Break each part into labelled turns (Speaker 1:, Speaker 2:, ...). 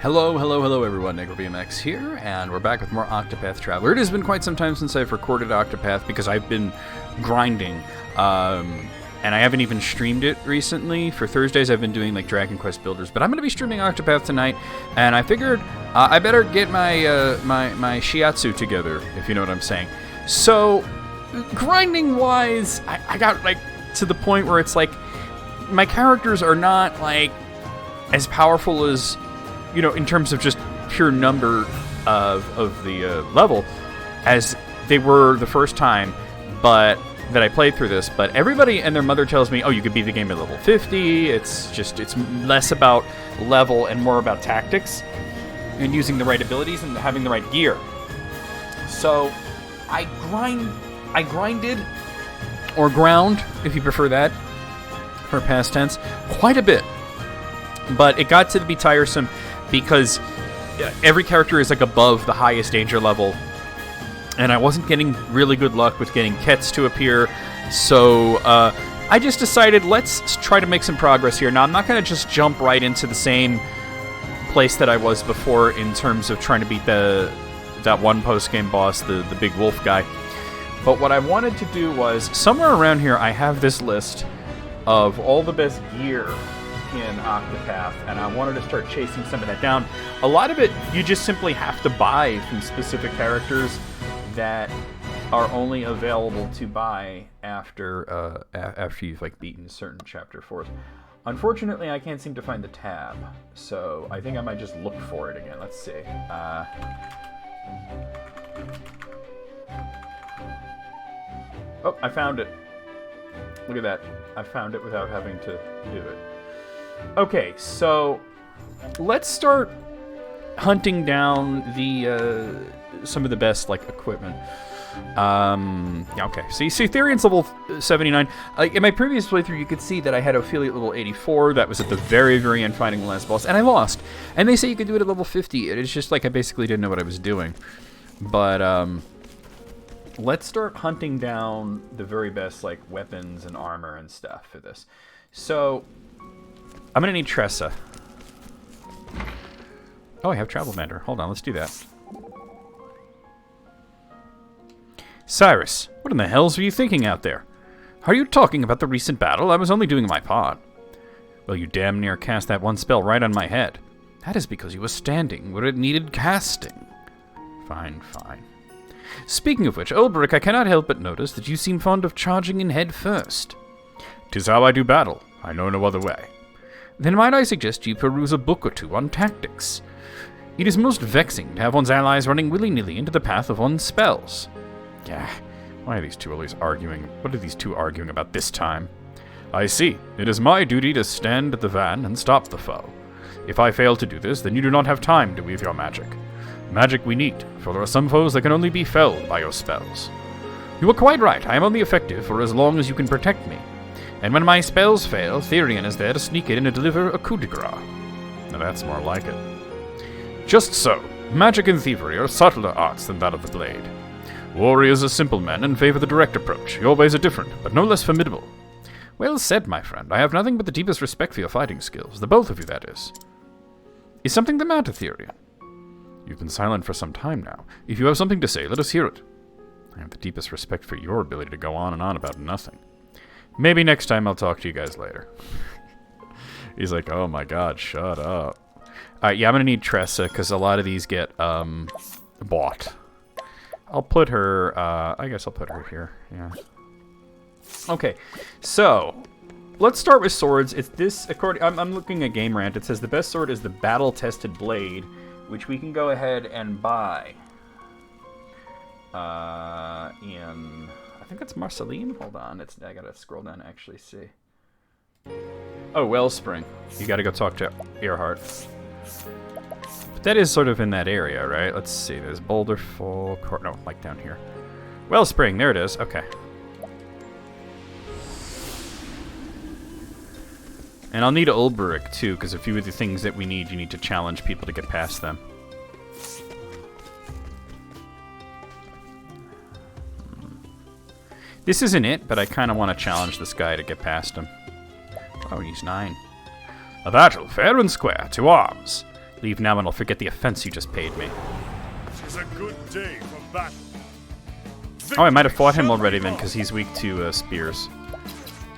Speaker 1: Hello everyone, NegroVMX here, and we're back with more Octopath Traveler. It has been quite some time since I've recorded Octopath because I've been grinding, and I haven't even streamed it recently. For Thursdays I've been doing like Dragon Quest Builders, but I'm going to be streaming Octopath tonight, and I figured I better get my my shiatsu together, if you know what I'm saying. So, grinding-wise, I got like to the point where it's like, my characters are not like as powerful as, you know, in terms of just pure number of the level, as they were the first time that I played through this. But everybody and their mother tells me, oh, you could beat the game at level 50. It's less about level and more about tactics and using the right abilities and having the right gear. So I grinded, or ground, if you prefer that, for past tense, quite a bit. But it got to be tiresome because every character is like above the highest danger level, and I wasn't getting really good luck with getting Kets to appear, so I just decided, let's try to make some progress here. Now, I'm not going to just jump right into the same place that I was before in terms of trying to beat that one post-game boss, the big wolf guy, but what I wanted to do was, somewhere around here I have this list of all the best gear in Octopath, and I wanted to start chasing some of that down. A lot of it you just simply have to buy from specific characters that are only available to buy after you've like beaten certain chapter 4s. Unfortunately, I can't seem to find the tab, so I think I might just look for it again. Let's see. Oh, I found it. Look at that. I found it without having to do it. Okay, so let's start hunting down the some of the best like equipment. Yeah, okay. So you see, Therian's level 79. In my previous playthrough, you could see that I had Ophelia at level 84. That was at the very, very end, fighting the last boss, and I lost. And they say you could do it at level 50. It's just like I basically didn't know what I was doing. But let's start hunting down the very best like weapons and armor and stuff for this. So I'm gonna need Tressa. Oh, I have Travel Matter. Hold on, let's do that. Cyrus, what in the hells were you thinking out there? Are you talking about the recent battle? I was only doing my part. Well, you damn near cast that one spell right on my head. That is because you were standing where it needed casting. Fine, fine. Speaking of which, Ulbrich, I cannot help but notice that you seem fond of charging in head first. 'Tis how I do battle. I know no other way. Then might I suggest you peruse a book or two on tactics. It is most vexing to have one's allies running willy-nilly into the path of one's spells. Gah, why are these two always arguing? What are these two arguing about this time? I see. It is my duty to stand at the van and stop the foe. If I fail to do this, then you do not have time to weave your magic. Magic we need, for there are some foes that can only be felled by your spells. You are quite right. I am only effective for as long as you can protect me. And when my spells fail, Therian is there to sneak in and deliver a coup de grace. Now that's more like it. Just so. Magic and thievery are subtler arts than that of the blade. Warriors are simple men and favor the direct approach. Your ways are different, but no less formidable. Well said, my friend. I have nothing but the deepest respect for your fighting skills. The both of you, that is. Is something the matter, Therian? You've been silent for some time now. If you have something to say, let us hear it. I have the deepest respect for your ability to go on and on about nothing. Maybe next time I'll talk to you guys later. He's like, oh my god, shut up. Alright, yeah, I'm gonna need Tressa, because a lot of these get, bought. I'll put her, I guess I'll put her here, yeah. Okay, so, let's start with swords. It's this, I'm looking at Game Rant. It says the best sword is the battle-tested blade, which we can go ahead and buy. In... I think that's Marceline. Hold on, I gotta scroll down to actually see. Oh, Wellspring. You gotta go talk to Earhart. But that is sort of in that area, right? Let's see. There's Boulder Fall Court. No, like down here. Wellspring. There it is. Okay. And I'll need Ulbrich too, because a few of the things that we need, you need to challenge people to get past them. This isn't it, but I kind of want to challenge this guy to get past him. Oh, he's 9. A battle, fair and square, to arms. Leave now and I'll forget the offense you just paid me.
Speaker 2: It's a good day for battle.
Speaker 1: Oh, I might have fought him already then, because he's weak to spears.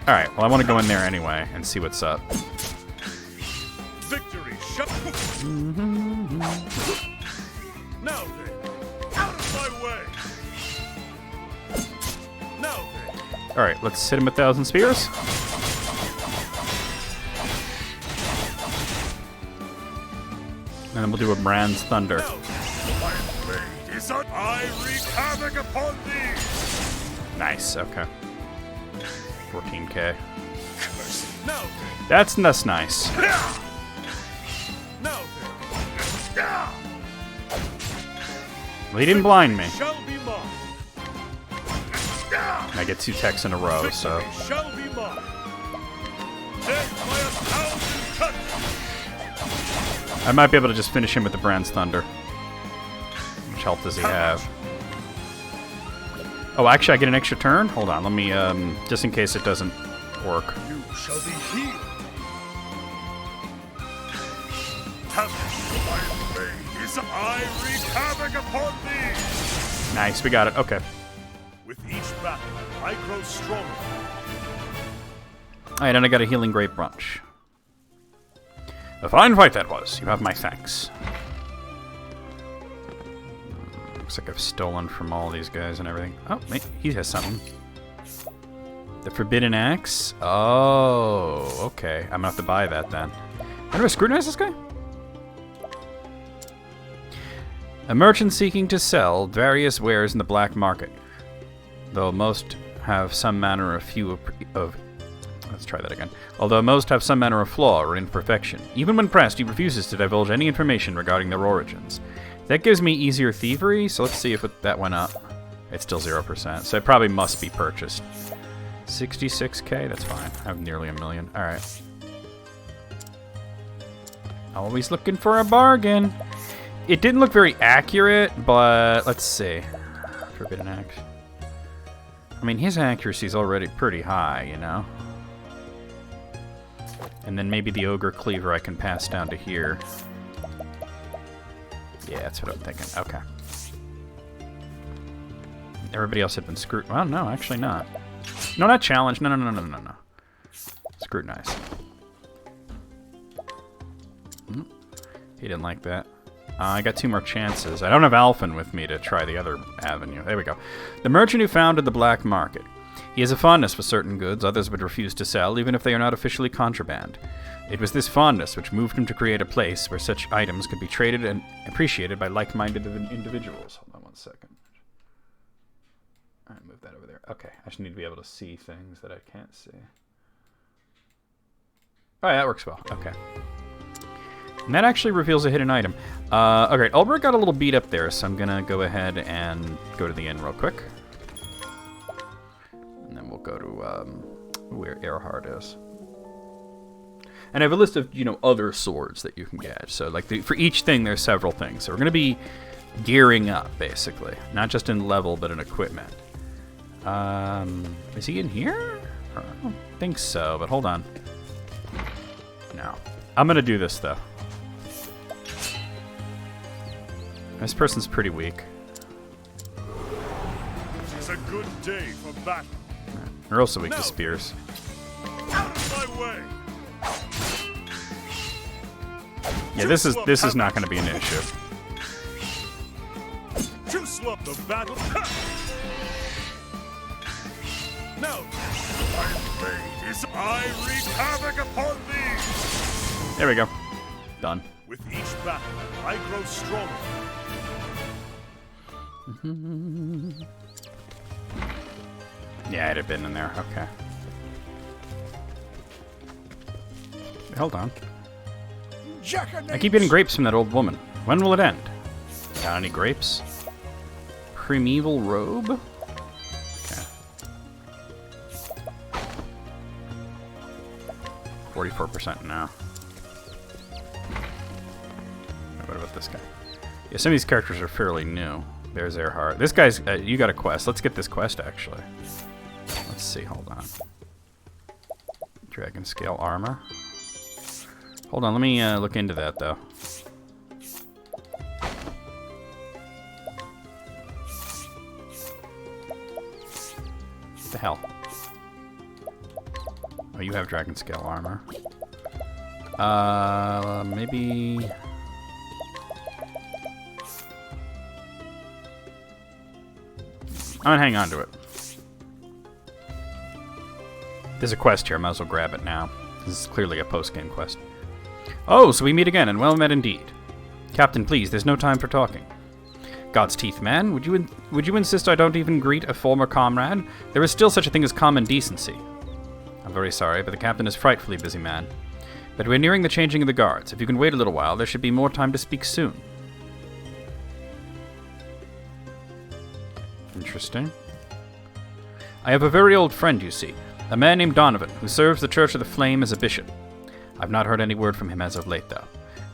Speaker 1: Alright, well I want to go in there anyway and see what's up.
Speaker 2: Victory shut. Now then, out of my way. Now then.
Speaker 1: Alright, let's hit him with 1,000 spears. And then we'll do a Brand's Thunder.
Speaker 2: Now, my blade is on. I wreak havoc upon thee.
Speaker 1: Nice, okay. 14k.
Speaker 2: Now
Speaker 1: That's nice.
Speaker 2: then. Now then.
Speaker 1: Well, he didn't blind me.
Speaker 2: Shall be mine.
Speaker 1: I get 2 techs in a row, so...
Speaker 2: Victory shall be mine. Death by 1,000 cuts.
Speaker 1: I might be able to just finish him with the Brand's Thunder. Which health does he have? Oh, actually, I get an extra turn? Hold on, let me, just in case it doesn't work.
Speaker 2: You shall be healed. Havoc, my blade is I wreak havoc upon thee.
Speaker 1: Nice, we got it, okay.
Speaker 2: With each battle, I grow stronger.
Speaker 1: Alright, and I got a Healing Grape Brunch. A fine fight that was. You have my thanks. Looks like I've stolen from all these guys and everything. Oh, wait, he has something. The Forbidden Axe? Oh, okay. I'm gonna have to buy that then. How do I scrutinize this guy? A merchant seeking to sell various wares in the black market. Though most have some manner of let's try that again. Although most have some manner of flaw or imperfection. Even when pressed, he refuses to divulge any information regarding their origins. That gives me easier thievery, so let's see if that went up. It's still 0%, so it probably must be purchased. 66k, that's fine. I have nearly 1 million. Alright. Always looking for a bargain. It didn't look very accurate, but let's see. Forbidden Axe. I mean, his accuracy is already pretty high, you know? And then maybe the Ogre Cleaver I can pass down to here. Yeah, that's what I'm thinking. Okay. Everybody else had been screwed. Well, no, actually not. No, not challenge. No. Scrutinize. He didn't like that. I got 2 more chances. I don't have Alphen with me to try the other avenue. There we go. The merchant who founded the black market. He has a fondness for certain goods others would refuse to sell, even if they are not officially contraband. It was this fondness which moved him to create a place where such items could be traded and appreciated by like-minded individuals. Hold on 1 second. All right, move that over there. Okay, I just need to be able to see things that I can't see. Oh, yeah, that works well. Okay. And that actually reveals a hidden item. Okay, Ulbrich got a little beat up there, so I'm going to go ahead and go to the inn real quick. And then we'll go to where Earhart is. And I have a list of, you know, other swords that you can get. So, like, for each thing, there's several things. So we're going to be gearing up, basically. Not just in level, but in equipment. Is he in here? I don't think so, but hold on. No. I'm going to do this, though. This person's pretty weak.
Speaker 2: It's a good day for battle.
Speaker 1: They're also weak to spears.
Speaker 2: Out of my way.
Speaker 1: Yeah, this is not going to be an issue.
Speaker 2: Too slow. The battle. Now, my blade is I wreak havoc upon thee.
Speaker 1: There we go. Done.
Speaker 2: With each battle, I grow stronger.
Speaker 1: Yeah, it had been in there. Okay. Hold on. I keep getting grapes from that old woman. When will it end? Got any grapes? Primeval robe? Okay. 44% now. What about this guy? Yeah, some of these characters are fairly new. There's Earhart. This guy's... you got a quest. Let's get this quest, actually. Let's see. Hold on. Dragon scale armor. Hold on. Let me look into that, though. The hell? Oh, you have dragon scale armor. Maybe... I'm gonna hang on to it. There's a quest here. I might as well grab it now. This is clearly a post-game quest. Oh, so we meet again, and well met indeed. Captain, please, there's no time for talking. God's teeth, man. Would you insist I don't even greet a former comrade? There is still such a thing as common decency. I'm very sorry, but the captain is frightfully busy, man. But we're nearing the changing of the guards. If you can wait a little while, there should be more time to speak soon. Interesting. I have a very old friend, you see. A man named Donovan, who serves the Church of the Flame as a bishop. I've not heard any word from him as of late, though.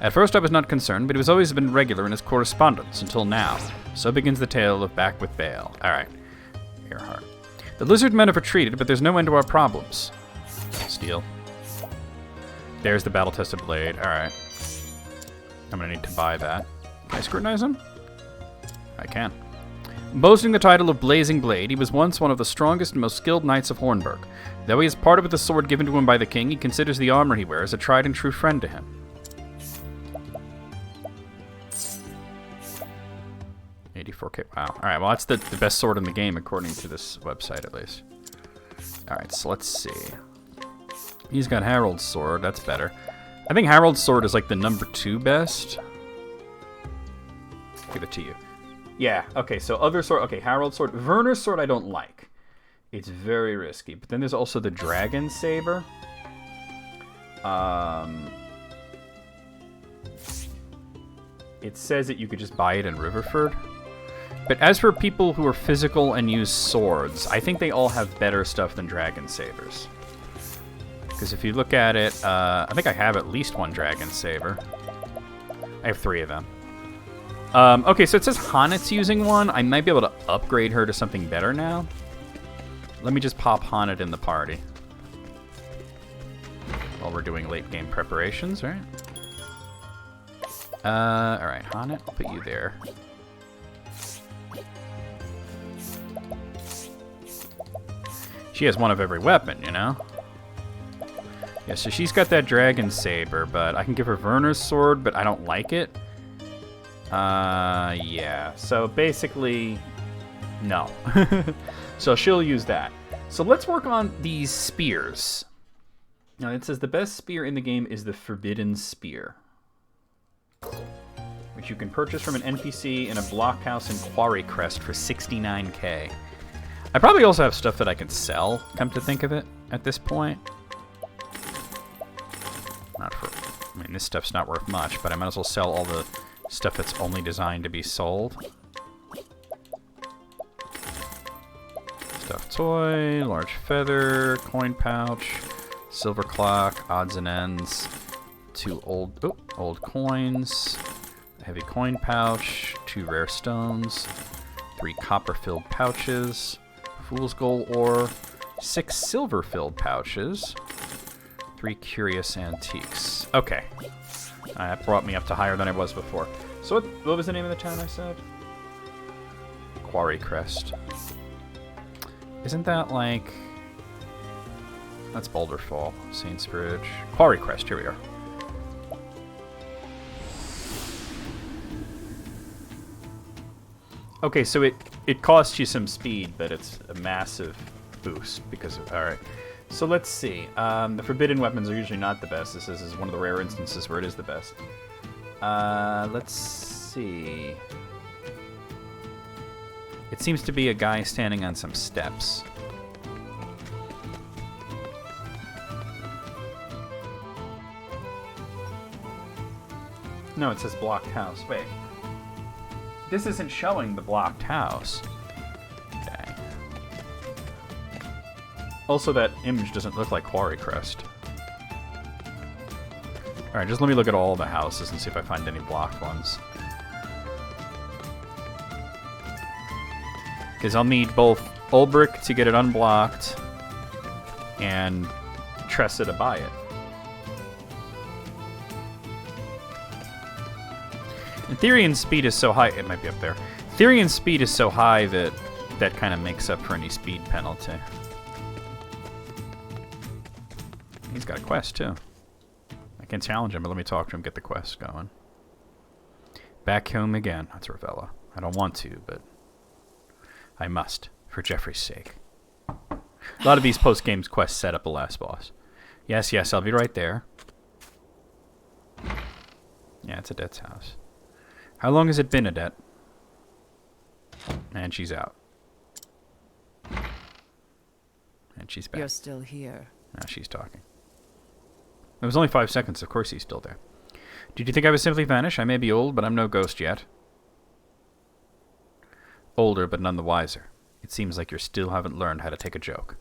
Speaker 1: At first I was not concerned, but he has always been regular in his correspondence, until now. So begins the tale of Back with Bale. Alright. Earhart. The lizard men have retreated, but there's no end to our problems. Steal. There's the battle-tested blade. Alright. I'm gonna need to buy that. Can I scrutinize him? I can. Boasting the title of Blazing Blade, he was once one of the strongest and most skilled knights of Hornburg. Though he is parted with the sword given to him by the king, he considers the armor he wears a tried and true friend to him. $84K. Wow. Alright, well, that's the best sword in the game, according to this website, at least. Alright, so let's see. He's got Harold's sword. That's better. I think Harold's sword is like the number 2 best. Give it to you. Yeah, okay, so other sword. Okay, Harold's sword. Werner's sword I don't like. It's very risky. But then there's also the Dragon Saber. It says that you could just buy it in Riverford. But as for people who are physical and use swords, I think they all have better stuff than Dragon Sabers. Because if you look at it, I think I have at least one Dragon Saber. I have 3 of them. Okay, so it says Honnet's using one. I might be able to upgrade her to something better now. Let me just pop Honnet in the party. While we're doing late game preparations, right? Alright, Honnet, I'll put you there. She has one of every weapon, you know? Yeah, so she's got that Dragon Saber, but I can give her Werner's sword, but I don't like it. Yeah. So basically, no. So she'll use that. So let's work on these spears. Now it says the best spear in the game is the Forbidden Spear, which you can purchase from an NPC in a blockhouse in Quarry Crest for 69k. I probably also have stuff that I can sell, come to think of it, at this point. Not for... I mean, this stuff's not worth much, but I might as well sell all the stuff that's only designed to be sold. Stuffed toy, large feather, coin pouch, silver clock, odds and ends, 2 old coins, a heavy coin pouch, 2 rare stones, 3 copper-filled pouches, fool's gold ore, 6 silver-filled pouches, 3 curious antiques. Okay. That brought me up to higher than I was before. So what was the name of the town I said? Quarry Crest. Isn't that like... That's Boulder Fall, Saints Bridge. Quarry Crest, here we are. Okay, so it costs you some speed, but it's a massive boost because of... Alright. So let's see. The forbidden weapons are usually not the best. This is one of the rare instances where it is the best. Let's see. It seems to be a guy standing on some steps. No, it says blocked house. Wait. This isn't showing the blocked house. Okay. Also, that image doesn't look like Quarry Crest. Alright, just let me look at all the houses and see if I find any blocked ones. Because I'll need both Ulbrich to get it unblocked and Tressa to buy it. And Therian's speed is so high, it might be up there. Therian's speed is so high that that kind of makes up for any speed penalty. He's got a quest, too. I can challenge him, but let me talk to him, get the quest going. Back home again. That's Ravella. I don't want to, but I must, for Jeffrey's sake. A lot of these post-games quests set up a last boss. Yes, yes, I'll be right there. Yeah, it's Adette's house. How long has it been, Adette? And she's out. And she's back.
Speaker 3: You're still here.
Speaker 1: Now she's talking. It was only 5 seconds. Of course he's still there. Did you think I would simply vanish? I may be old, but I'm no ghost yet. Older, but none the wiser. It seems like you still haven't learned how to take a joke.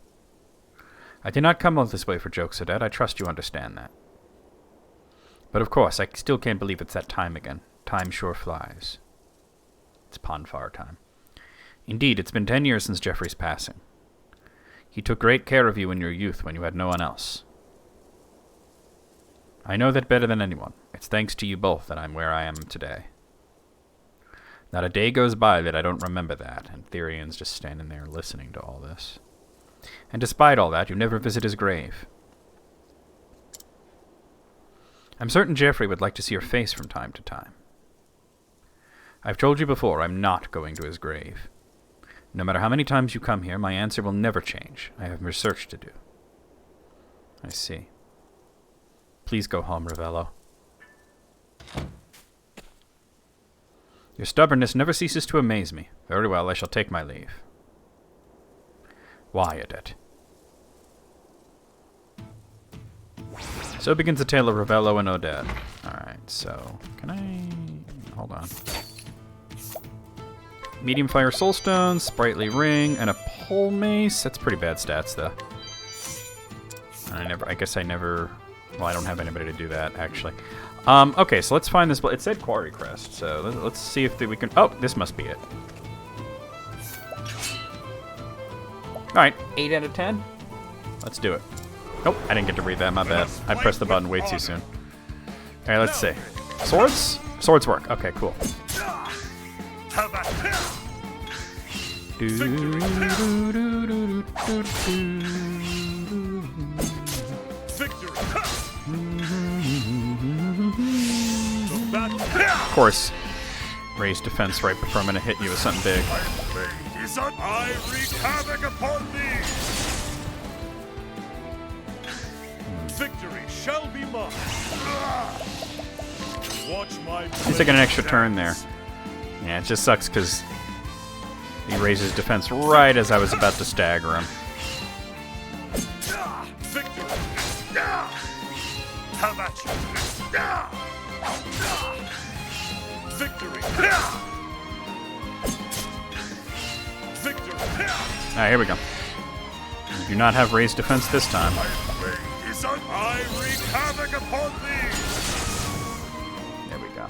Speaker 1: I did not come all this way for jokes, Odette. I trust you understand that. But of course, I still can't believe it's that time again. Time sure flies. It's Ponfar time. Indeed, it's been 10 years since Jeffrey's passing. He took great care of you in your youth when you had no one else. I know that better than anyone. It's thanks to you both that I'm where I am today. Not a day goes by that I don't remember that, and Therian's just standing there listening to all this. And despite all that, you never visit his grave. I'm certain Jeffrey would like to see your face from time to time. I've told you before, I'm not going to his grave. No matter how many times you come here, my answer will never change. I have research to do. I see. Please go home, Ravello. Your stubbornness never ceases to amaze me. Very well, I shall take my leave. Why, Odette? So begins the tale of Ravello and Odette. Alright, so... Can I... Hold on. Medium fire soulstone, sprightly ring, and a pole mace. That's pretty bad stats, though. I guess I never... Well, I don't have anybody to do that, actually. Okay, so let's find this... It said Quarry Crest, so let's see if we can... Oh, this must be it. Alright, 8 out of 10. Let's do it. Nope, I didn't get to read that, my bad. I pressed the button way too soon. Alright, let's see. Swords? Swords work. Okay, cool. Of course, raise defense right before I'm going to hit you with something big.
Speaker 2: I wreak havoc upon thee! Victory shall be mine! Watch my...
Speaker 1: He's taking an extra turn there. Yeah, it just sucks because he raises defense right as I was about to stagger him.
Speaker 2: Victory! How about you? Victory! Victory!
Speaker 1: Alright, here we go. We do not have raised defense this time.
Speaker 2: I wreak havoc upon thee!
Speaker 1: There we go.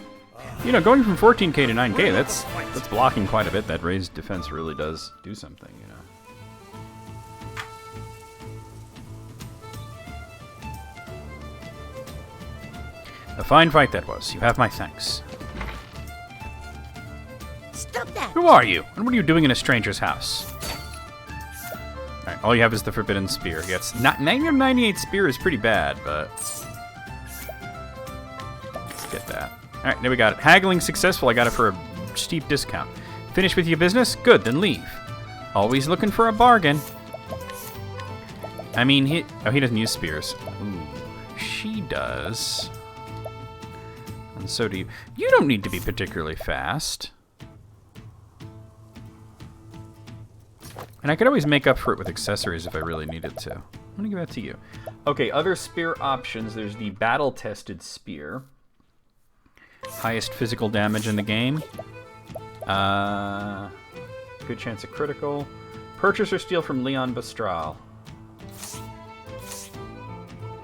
Speaker 1: You know, going from 14k to 9k, that's blocking quite a bit. That raised defense really does do something, you know. A fine fight that was. You have my thanks.
Speaker 3: Stop that!
Speaker 1: Who are you? And what are you doing in a stranger's house? Alright, all you have is the Forbidden Spear. Yes, 998 spear is pretty bad, but... Let's get that. Alright, there we got it. Haggling successful. I got it for a steep discount. Finished with your business? Good, then leave. Always looking for a bargain. I mean, he doesn't use spears. Ooh, she does. And so do you. You don't need to be particularly fast. And I could always make up for it with accessories if I really needed to. I'm going to give that to you. Okay, other spear options. There's the battle-tested spear. Highest physical damage in the game. Good chance of critical. Purchase or steal from Leon Bastral.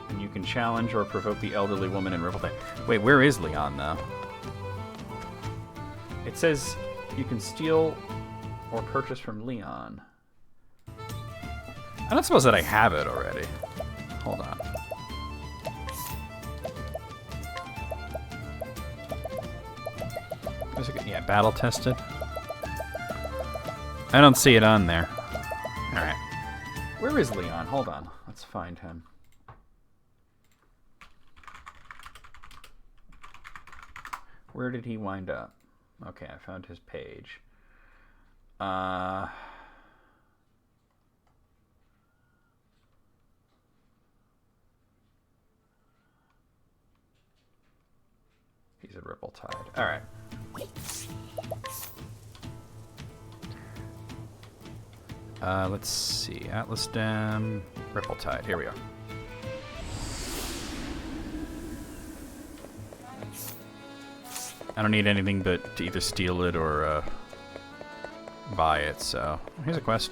Speaker 1: And you can challenge or provoke the elderly woman in Ripple Day. Wait, where is Leon, though? It says you can steal or purchase from Leon. I don't suppose that I have it already. Hold on. Yeah, battle tested. I don't see it on there. Alright. Where is Leon? Hold on. Let's find him. Where did he wind up? Okay, I found his page. He's at Ripple-Tide. All right. Let's see. Atlas Dam, Ripple-Tide. Here we are. I don't need anything but to either steal it or buy it, so here's a quest.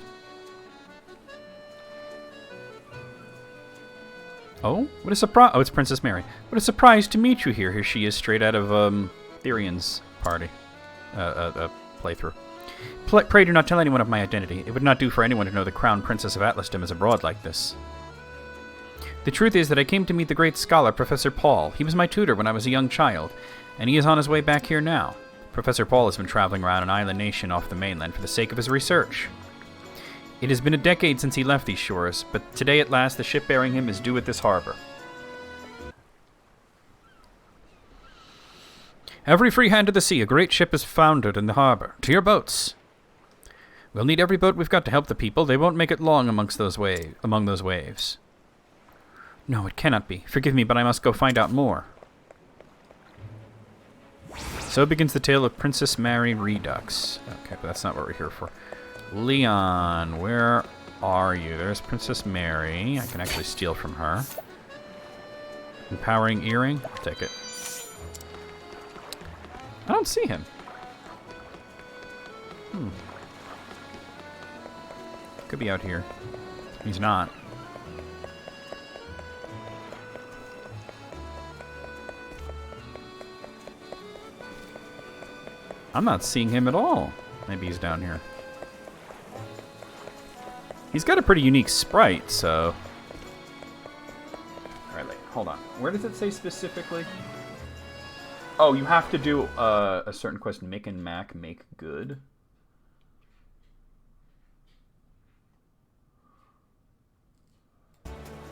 Speaker 1: Oh, what a surprise! Oh, it's Princess Mary. What a surprise to meet you here. Here she is, straight out of Therian's party, playthrough. Pray do not tell anyone of my identity. It would not do for anyone to know the Crown Princess of Atlasdom is abroad like this. The truth is that I came to meet the great scholar, Professor Paul. He was my tutor when I was a young child, and he is on his way back here now. Professor Paul has been traveling around an island nation off the mainland for the sake of his research. It has been a decade since he left these shores, but today at last the ship bearing him is due at this harbor. Every free hand to the sea, a great ship is foundered in the harbor. To your boats. We'll need every boat we've got to help the people. They won't make it long among those waves. No, it cannot be. Forgive me, but I must go find out more. So begins the tale of Princess Mary Redux. Okay, but that's not what we're here for. Leon, where are you? There's Princess Mary. I can actually steal from her. Empowering earring? I'll take it. I don't see him. Could be out here. He's not. I'm not seeing him at all. Maybe he's down here. He's got a pretty unique sprite, so... Alright, hold on. Where does it say specifically? Oh, you have to do a certain quest. Mick and Mac make good.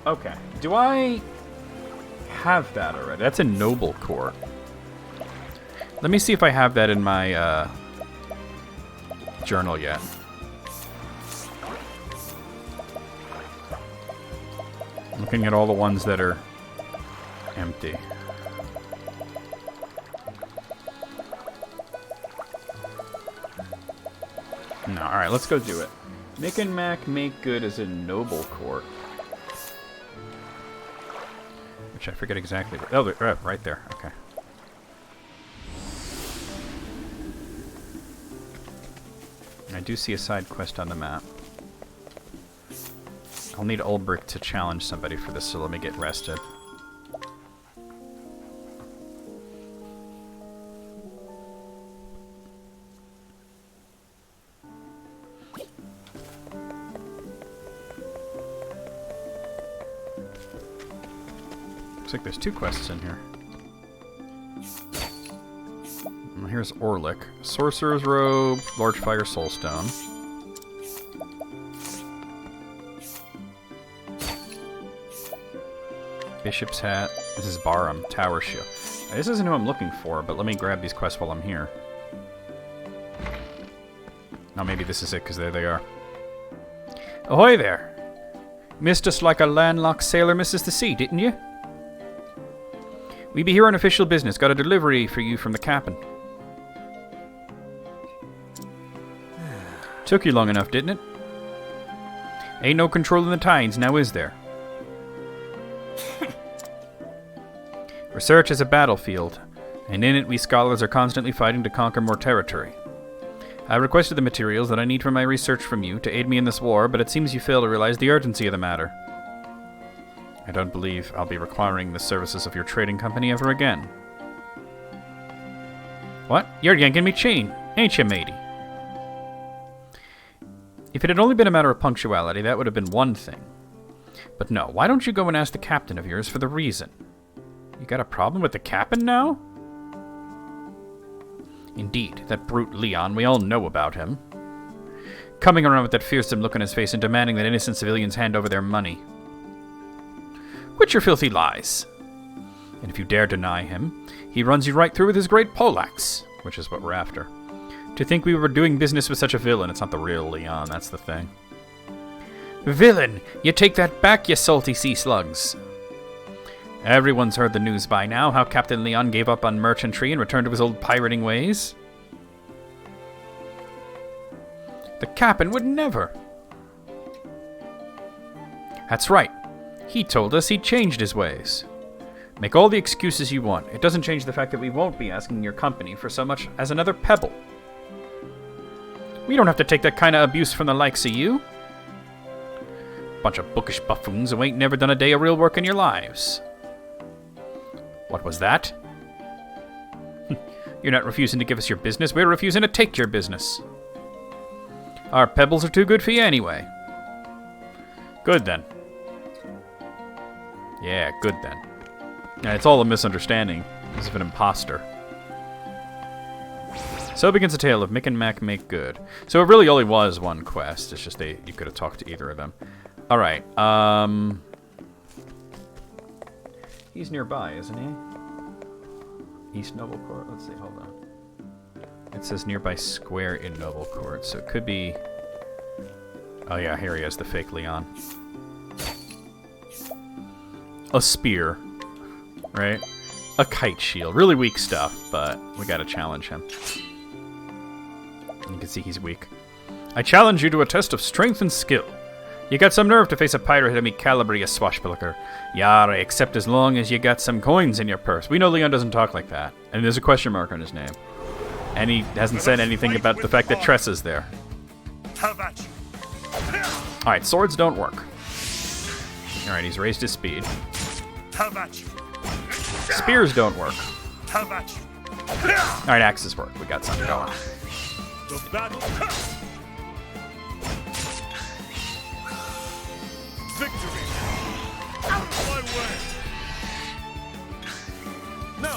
Speaker 1: Okay. Do I have that already? That's a Noble Court. Let me see if I have that in my journal yet. Looking at all the ones that are empty. No, alright, let's go do it. Mick and Mac make good as a Noble Court. Which I forget exactly. Oh, right there. Okay. I do see a side quest on the map. I'll need Ulbrich to challenge somebody for this, so let me get rested. Looks like there's two quests in here. Here's Orlick. Sorcerer's Robe, Large Fire Soulstone. Bishop's Hat. This is Barham, Tower Shield. This isn't who I'm looking for, but let me grab these quests while I'm here. Oh, maybe this is it, because there they are. Ahoy there! Missed us like a landlocked sailor misses the sea, didn't you? We be here on official business. Got a delivery for you from the captain. Took you long enough, didn't it? Ain't no controlling the tides, now is there? Research is a battlefield, and in it we scholars are constantly fighting to conquer more territory. I requested the materials that I need for my research from you to aid me in this war, but it seems you fail to realize the urgency of the matter. I don't believe I'll be requiring the services of your trading company ever again. What? You're yanking me chain, ain't you, matey? If it had only been a matter of punctuality, that would have been one thing. But no, why don't you go and ask the captain of yours for the reason? You got a problem with the captain now? Indeed, that brute Leon, we all know about him. Coming around with that fearsome look on his face and demanding that innocent civilians hand over their money. Quit your filthy lies. And if you dare deny him, he runs you right through with his great poleaxe, which is what we're after. To think we were doing business with such a villain, it's not the real Leon, that's the thing. Villain! You take that back, you salty sea slugs! Everyone's heard the news by now, how Captain Leon gave up on merchantry and returned to his old pirating ways. The Captain would never. That's right. He told us he'd changed his ways. Make all the excuses you want. It doesn't change the fact that we won't be asking your company for so much as another pebble. We don't have to take that kind of abuse from the likes of you. Bunch of bookish buffoons who ain't never done a day of real work in your lives. What was that? You're not refusing to give us your business, we're refusing to take your business. Our pebbles are too good for you anyway. Good then. Yeah, good then. Yeah, it's all a misunderstanding. He's an imposter. So begins a tale of Mick and Mac make good. So it really only was one quest. It's just you could have talked to either of them. Alright, he's nearby, isn't he? East Noble Court? Let's see, hold on. It says nearby square in Noble Court, so it could be... Oh yeah, here he is, the fake Leon. A spear, right? A kite shield. Really weak stuff, but we gotta challenge him. You can see he's weak. I challenge you to a test of strength and skill. You got some nerve to face a pirate enemy caliber, you swashbuckler. Yara, except as long as you got some coins in your purse. We know Leon doesn't talk like that. And there's a question mark on his name. And he hasn't said anything about the fact that Tress is there. Alright, swords don't work. Alright, he's raised his speed. Spears don't work. Alright, axes work. We got something going.
Speaker 2: Victory! Out of my way! No!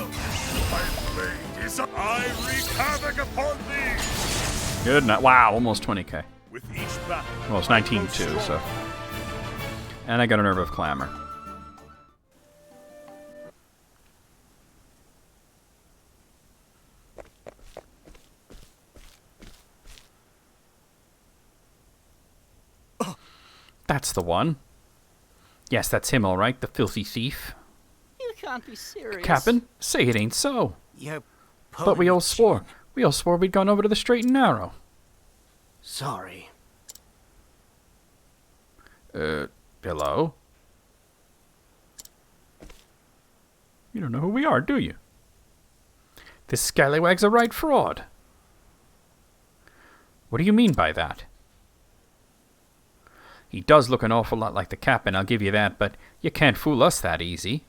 Speaker 2: My blade is up! I wreak havoc upon thee!
Speaker 1: Good night. Wow, almost 20k.
Speaker 2: With each battle,
Speaker 1: Well, it's 19 too, so. And I got a Nerve of Clamor. That's the one. Yes, that's him, all right, the filthy thief.
Speaker 4: You can't be serious.
Speaker 1: Captain, say it ain't so.
Speaker 4: You're
Speaker 1: But we all swore. We all swore we'd gone over to the straight and narrow.
Speaker 4: Sorry.
Speaker 1: Hello? You don't know who we are, do you? This scallywag's a right fraud. What do you mean by that? He does look an awful lot like the Captain, I'll give you that, but you can't fool us that easy.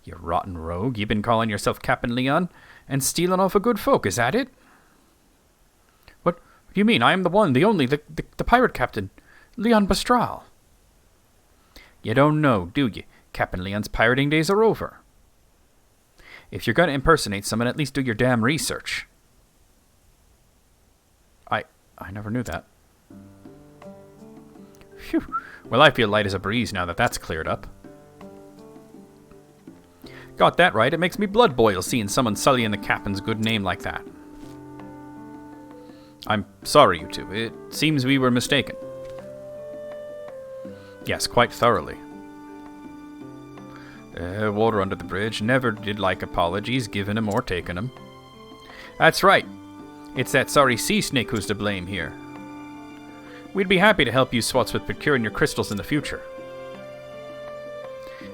Speaker 1: You rotten rogue, you've been calling yourself Captain Leon and stealing off of good folk, is that it? What do you mean? I am the one, the only, the pirate captain, Leon Bastral. You don't know, do you? Captain Leon's pirating days are over. If you're going to impersonate someone, at least do your damn research. I never knew that. Phew. Well, I feel light as a breeze now that that's cleared up. Got that right. It makes me blood boil seeing someone sullying the Captain's good name like that. I'm sorry, you two. It seems we were mistaken. Yes, quite thoroughly. Water under the bridge. Never did like apologies, giving 'em or taking 'em. That's right. It's that sorry sea snake who's to blame here. We'd be happy to help you swats with procuring your crystals in the future.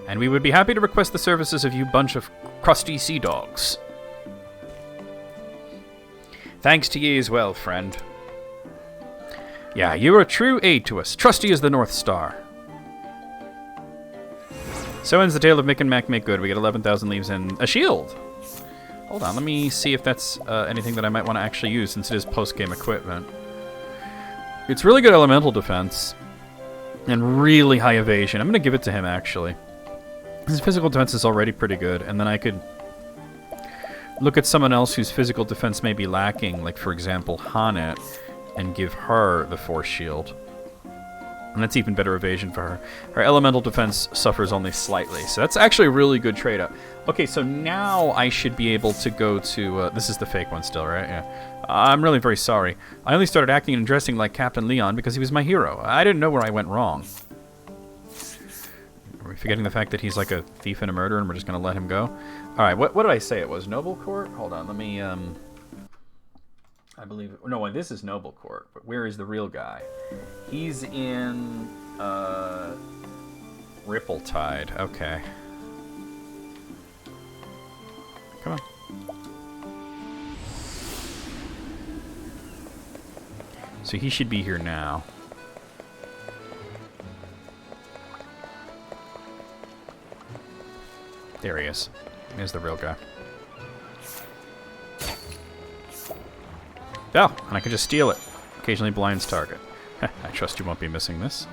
Speaker 1: And we would be happy to request the services of you bunch of crusty sea dogs. Thanks to ye as well, friend. Yeah, you're a true aid to us, trusty as the North Star. So ends the tale of Mick and Mac Make Good. We get 11,000 leaves and a shield. Hold on, let me see if that's anything that I might want to actually use, since it is post-game equipment. It's really good elemental defense. And really high evasion. I'm going to give it to him, actually. His physical defense is already pretty good, and then I could look at someone else whose physical defense may be lacking, like, for example, Hanet, and give her the Force Shield. And that's even better evasion for her. Her elemental defense suffers only slightly. So that's actually a really good trade-up. Okay, so now I should be able to go to... this is the fake one still, right? Yeah. I'm really very sorry. I only started acting and dressing like Captain Leon because he was my hero. I didn't know where I went wrong. Are we forgetting the fact that he's like a thief and a murderer and we're just going to let him go? Alright, what did I say it was? Noble Court? Hold on, let me... I believe... No, this is Noble Court, but where is the real guy? He's in... Rippletide. Okay. Come on. So he should be here now. There he is. There's the real guy. Oh, and I can just steal it. Occasionally blinds target. I trust you won't be missing this.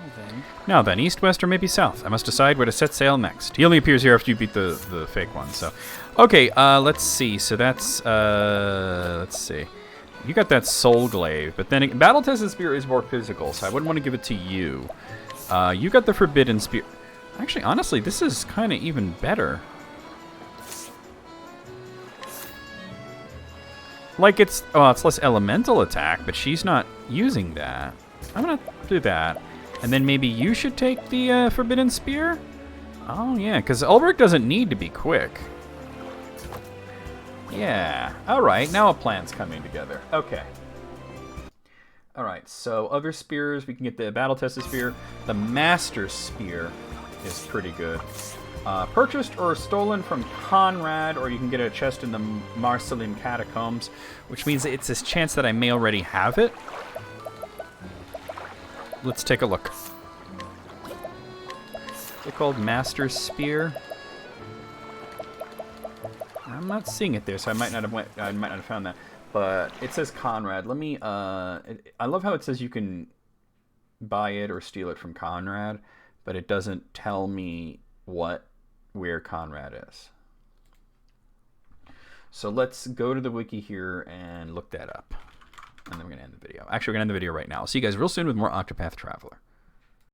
Speaker 1: Now then, east, west, or maybe south. I must decide where to set sail next. He only appears here after you beat the fake one, so... Okay, let's see. So that's, let's see. You got that Soul Glaive, but then Battle Tested Spear is more physical, so I wouldn't want to give it to you. You got the Forbidden Spear. Actually, honestly, this is kind of even better. Like it's less elemental attack, but she's not using that. I'm gonna do that. And then maybe you should take the Forbidden Spear? Oh yeah, because Ulrich doesn't need to be quick. Yeah, alright, now a plan's coming together. Okay. Alright, so other spears, we can get the Battle-Tested Spear. The Master Spear is pretty good. Purchased or stolen from Conrad, or you can get a chest in the Marceline Catacombs, which means it's this chance that I may already have it. Let's take a look. They're called Master Spear. I'm not seeing it there, so I might not have found that. But it says Conrad. Let me. I love how it says you can buy it or steal it from Conrad, but it doesn't tell me where Conrad is. So let's go to the wiki here and look that up. And then we're going to end the video. Actually, we're going to end the video right now. I'll see you guys real soon with more Octopath Traveler.